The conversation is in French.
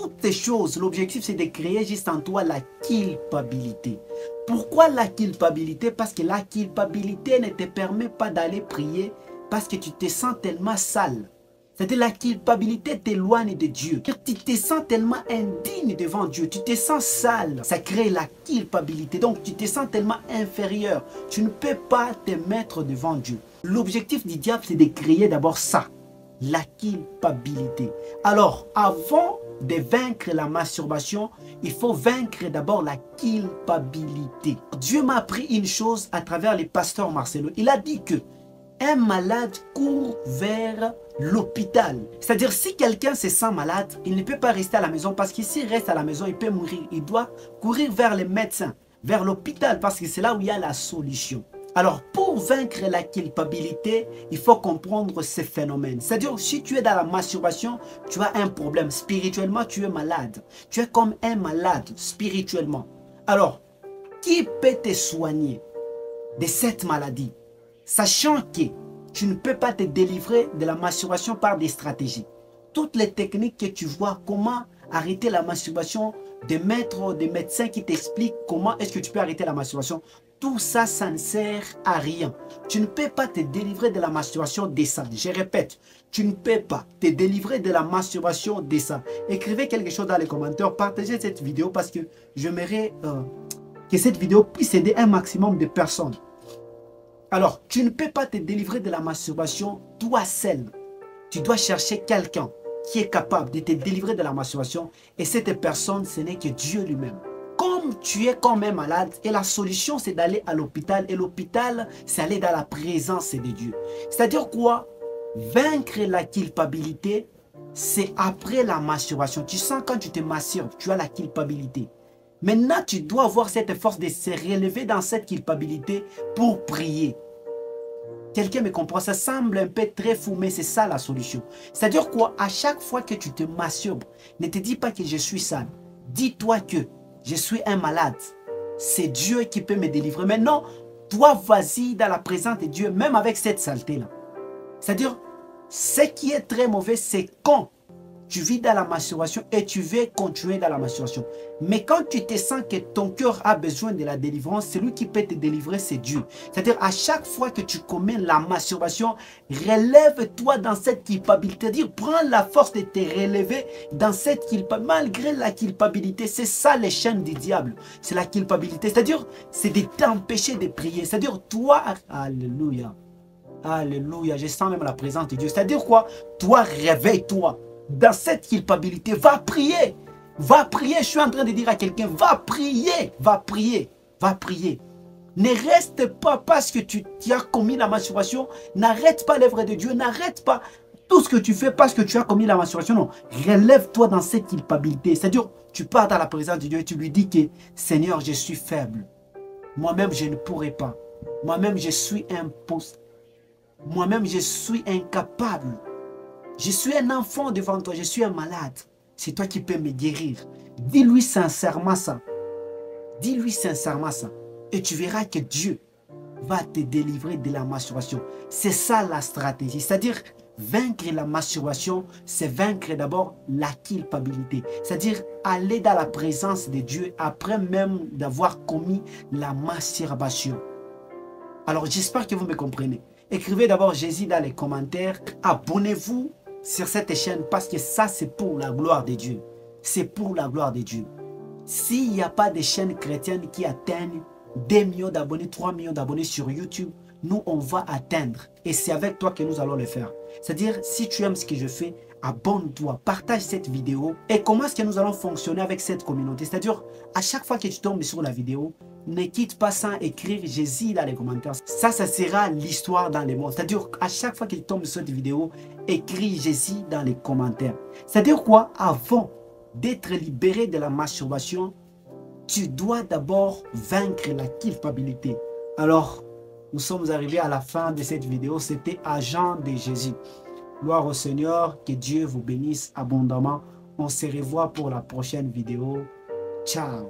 toutes ces choses, l'objectif c'est de créer juste en toi la culpabilité. Pourquoi la culpabilité? Parce que la culpabilité ne te permet pas d'aller prier parce que tu te sens tellement sale. C'est-à-dire la culpabilité t'éloigne de Dieu. Tu te sens tellement indigne devant Dieu. Tu te sens sale. Ça crée la culpabilité. Donc tu te sens tellement inférieur. Tu ne peux pas te mettre devant Dieu. L'objectif du diable, c'est de créer d'abord ça. La culpabilité. Alors, avant de vaincre la masturbation, il faut vaincre d'abord la culpabilité. Dieu m'a appris une chose à travers les pasteurs Marcelo. Il a dit que un malade court vers l'hôpital. C'est-à-dire, si quelqu'un se sent malade, il ne peut pas rester à la maison parce que s'il reste à la maison, il peut mourir. Il doit courir vers les médecins, vers l'hôpital parce que c'est là où il y a la solution. Alors, pour vaincre la culpabilité, il faut comprendre ces phénomènes. C'est-à-dire, si tu es dans la masturbation, tu as un problème. Spirituellement, tu es malade. Tu es comme un malade spirituellement. Alors, qui peut te soigner de cette maladie? Sachant que tu ne peux pas te délivrer de la masturbation par des stratégies. Toutes les techniques que tu vois, comment arrêter la masturbation, des maîtres, des médecins qui t'expliquent comment est-ce que tu peux arrêter la masturbation, tout ça, ça ne sert à rien. Tu ne peux pas te délivrer de la masturbation de ça. Je répète, tu ne peux pas te délivrer de la masturbation de ça. Écrivez quelque chose dans les commentaires, partagez cette vidéo parce que j'aimerais que cette vidéo puisse aider un maximum de personnes. Alors, tu ne peux pas te délivrer de la masturbation toi seul. Tu dois chercher quelqu'un qui est capable de te délivrer de la masturbation. Et cette personne, ce n'est que Dieu lui-même. Comme tu es quand même malade, et la solution, c'est d'aller à l'hôpital. Et l'hôpital, c'est aller dans la présence de Dieu. C'est-à-dire quoi? Vaincre la culpabilité, c'est après la masturbation. Tu sens quand tu te masturbes, tu as la culpabilité. Maintenant, tu dois avoir cette force de se relever dans cette culpabilité pour prier. Quelqu'un me comprend, ça semble un peu très fou, mais c'est ça la solution. C'est-à-dire quoi? À chaque fois que tu te masturbes, ne te dis pas que je suis sale. Dis-toi que je suis un malade. C'est Dieu qui peut me délivrer. Maintenant, toi, vas-y dans la présence de Dieu, même avec cette saleté-là. C'est-à-dire, ce qui est très mauvais, c'est quand tu vis dans la masturbation et tu veux continuer dans la masturbation. Mais quand tu te sens que ton cœur a besoin de la délivrance, celui qui peut te délivrer, c'est Dieu. C'est-à-dire, à chaque fois que tu commets la masturbation, relève-toi dans cette culpabilité. C'est-à-dire, prends la force de te relever dans cette culpabilité. Malgré la culpabilité, c'est ça les chaînes du diable. C'est la culpabilité. C'est-à-dire, c'est de t'empêcher de prier. C'est-à-dire, toi, alléluia. Alléluia, je sens même la présence de Dieu. C'est-à-dire quoi? Toi, réveille-toi. Dans cette culpabilité, va prier. Va prier. Je suis en train de dire à quelqu'un, va prier. Va prier. Va prier. Ne reste pas parce que tu as commis la masturbation. N'arrête pas l'œuvre de Dieu. N'arrête pas tout ce que tu fais parce que tu as commis la masturbation. Non. Relève-toi dans cette culpabilité. C'est-à-dire, tu pars dans la présence de Dieu et tu lui dis que, Seigneur, je suis faible. Moi-même, je ne pourrai pas. Moi-même, je suis impossible. Moi-même, je suis incapable. Je suis un enfant devant toi, je suis un malade. C'est toi qui peux me guérir. Dis-lui sincèrement ça. Dis-lui sincèrement ça. Et tu verras que Dieu va te délivrer de la masturbation. C'est ça la stratégie. C'est-à-dire, vaincre la masturbation, c'est vaincre d'abord la culpabilité. C'est-à-dire, aller dans la présence de Dieu après même d'avoir commis la masturbation. Alors, j'espère que vous me comprenez. Écrivez d'abord Jésus dans les commentaires. Abonnez-vous sur cette chaîne parce que ça, c'est pour la gloire de Dieu. C'est pour la gloire de Dieu. S'il n'y a pas de chaînes chrétiennes qui atteignent 2 millions d'abonnés, 3 millions d'abonnés sur YouTube, nous, on va atteindre. Et c'est avec toi que nous allons le faire. C'est-à-dire, si tu aimes ce que je fais, abonne-toi, partage cette vidéo. Et comment est-ce que nous allons fonctionner avec cette communauté? C'est-à-dire, à chaque fois que tu tombes sur la vidéo, ne quitte pas sans écrire Jésus dans les commentaires. Ça sera l'histoire dans les mots. C'est-à-dire, à chaque fois que tu tombes sur cette vidéo, écris Jésus dans les commentaires. C'est-à-dire quoi? Avant d'être libéré de la masturbation, tu dois d'abord vaincre la culpabilité. Alors, nous sommes arrivés à la fin de cette vidéo. C'était Agent de Jésus. Gloire au Seigneur, que Dieu vous bénisse abondamment. On se revoit pour la prochaine vidéo. Ciao.